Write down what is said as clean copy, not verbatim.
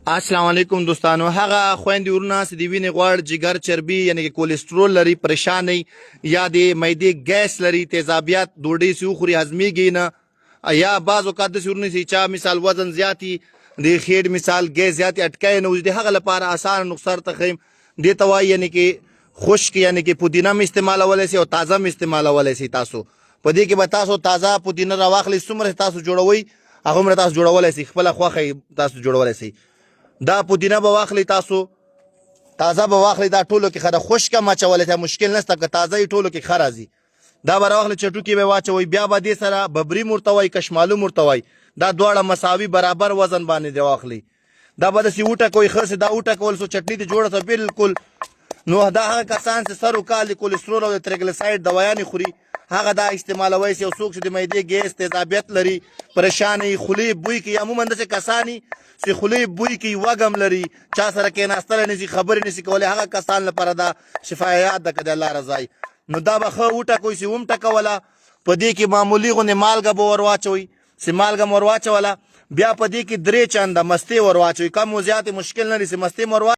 السلام علیکم دوستانو. هغه خويندې ورونه چې د وینې غوړ جګر چربي یعنی کې کولیسټرول لري، پریشاني یا د معدې ګیس لري، تیزابیت ډوډۍ چې وخوري هضمېږي نه، یا بعض اوقات داسې ورونه چې چا مثال وزن زیاتي د خېډ مثال ګیس زیاتي اټکای نه وي، د هغه لپاره اسانه نسخه درته ښیم. دې ته وایي یعنی کې خشک یعنی کې پودینه هم استعمالولی سي او تازه هم استعمالولی سي. تاسو په دې کې به تاسو تازه پودینه راواخلئ، څومره تاسو جوړوئ هغومره تاسو جوړولی سئ، خپله خوښه یې تاسو جوړولی سئ. دا پودینه به واخلئ، تاسو تازه به واخلئ، دا ټولو کې ښه ده. خشکه هم اچولی ته مشکل نشته، که تازه یې ټولو کې ښه راځي. دا به راواخلئ چټوکي به واچوئ، بیا به دې سره ببریم ورته وایي، کشمالوم ورته وایي، دا دواړه مساوي برابر وزن باندې دې واخلئ. دا به داسې وټکوئ، ښه سې دا وټکول سو چټني دې جوړه سوه بالکل. نو دا هغه کسان چې سر وکال د کولیسټرول او د تریګلیسایډ دوايانې خوري هغه دا استعمالوی سي. او څوک چې د معدې ګیس تیزابیت لري، پریشان یي، خولې بوی کوي، عموما داسې کسان یي چې خولې بوی کوي، وږم لري، چا سره کېناستلی نشي، خبرې نشي کولی، هغه کسان لپاره دا شفایات ده که د الله رضا. نو دا به ښه وټکوئ چې ومټکوله، په دې کې معمولي غوندې مالګه به ور واچوئ. چې مالګه م ور واچوله، بیا په دې کې 3 چنده مستې ور واچوئ، کم و زیاتې مشکل نه لري چې مستې م ور